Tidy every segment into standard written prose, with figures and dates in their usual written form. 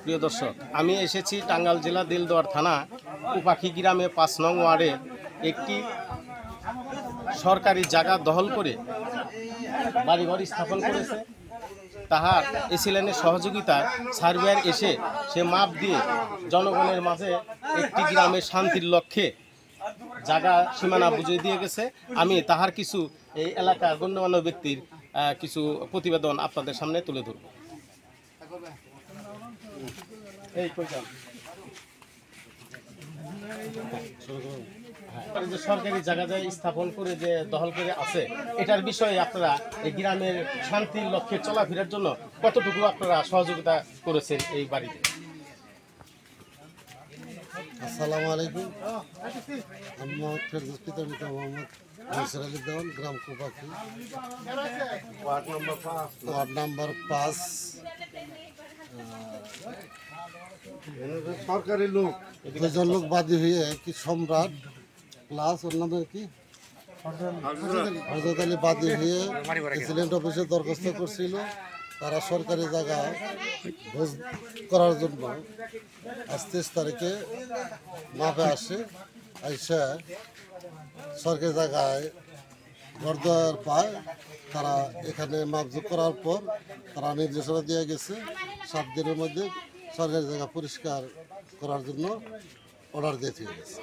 প্রিয় দর্শক, আমি এসেছি টাঙ্গাইল জেলা দিলদুয়ার থানা উপাখি গ্রামে ৫ নং ওয়ার্ডের একটি সরকারি জায়গা দখল করে বাড়িঘর স্থাপন করেছে। তাহার এসিলেনের সহযোগিতায় সার্ভেয়ার এসে সে মাপ দিয়ে জনগণের মাঝে একটি গ্রামের শান্তির লক্ষ্যে জায়গা সীমানা বুঝিয়ে দিয়ে গেছে। আমি তাহার কিছু এই এলাকার গণ্যমান্য ব্যক্তির কিছু প্রতিবেদন আপনাদের সামনে তুলে ধরব। এই যে সরকারি জায়গায় স্থাপন করে যে দখল করে আছে, এটার বিষয়ে আপনারা এই গ্রামের শান্তির লক্ষ্যে চলাফেরার জন্য কতটুকু আপনারা সহযোগিতা করেছেন এই বাড়িতে? আসসালামু আলাইকুম। আমি মোহাম্মদ ফেরদৌস পিতা মোহাম্মদ নসির আলী দেওয়ান, গ্রাম কুপাখি, ওয়ার্ড নাম্বার 5। সরকারি লোক দুজন লোক বাদী হয়ে কি সম্রাট প্লাস ওর নাম কি হযরত আলী বাদী হয়ে প্রেসিডেন্ট অফিসে দরখাস্ত করছিল। তারা সরকারি জায়গা ভোজ করার জন্য 23 তারিখে মাপে আসে। আইসা সরকারি জায়গায় ঘর দেওয়ার পায়। তারা এখানে মাপযোগ করার পর তারা নির্দেশনা দিয়ে গেছে 7 দিনের মধ্যে সরকারি জায়গা পরিষ্কার করার জন্য অর্ডার দিয়ে গেছে।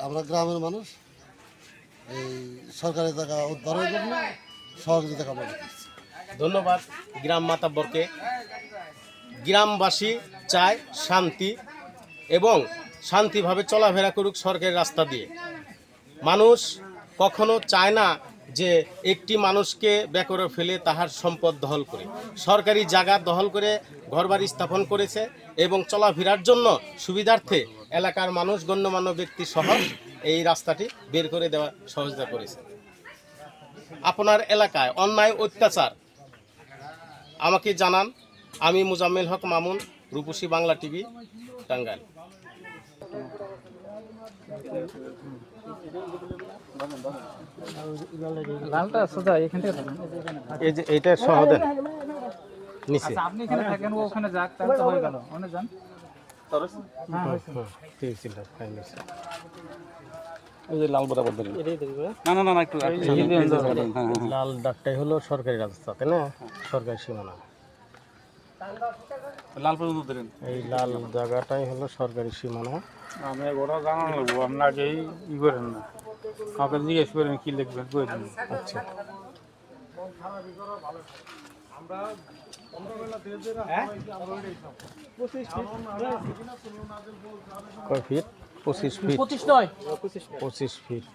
আমরা গ্রামের মানুষ এই সরকারি জায়গা উদ্ধারের জন্য সহযোগিতা কামনা করছি। ধন্যবাদ গ্রাম মাতাব্বরকে। গ্রামবাসী চায় শান্তি এবং শান্তিভাবে চলাফেরা করুক সরকারি রাস্তা দিয়ে। মানুষ কখনো চায় না যে একটি মানুষকে বেকরে ফেলে তাহার সম্পদ দখল করে। সরকারি জায়গা দখল করে ঘরবাড়ি স্থাপন করেছে এবং চলাফেরার জন্য সুবিধার্থে এলাকার মানুষ গণ্যমান্য ব্যক্তি সহ এই রাস্তাটি বের করে দেওয়া সহযোগিতা করেছে। আপনার এলাকায় অন্যায় অত্যাচার আমাকে জানান। আমি মুজাম্মেল হক মামুন, রূপসী বাংলা টিভি, টাঙ্গাইল। এই যে এইটা সহ দেন নিচে। আপনি এখানে থাকেন, ও ওখানে যাক, তাহলে তো হয়ে গেল। ওখানে যান। লাল দাগটাই হলো সরকারি রাস্তা, তাই না? সরকারি সীমানা। লাল পর্যন্ত ধরেন। এই লাল জায়গাটাই হলো সরকারি সীমানা। আমি ওরা জানা নেবো, আপনাকে ই করেন না, কাউকে জিজ্ঞেস করেন কি লিখবেন করে দিন। আচ্ছা, কয় ফিট? 25 ফিট। 25 ফিট।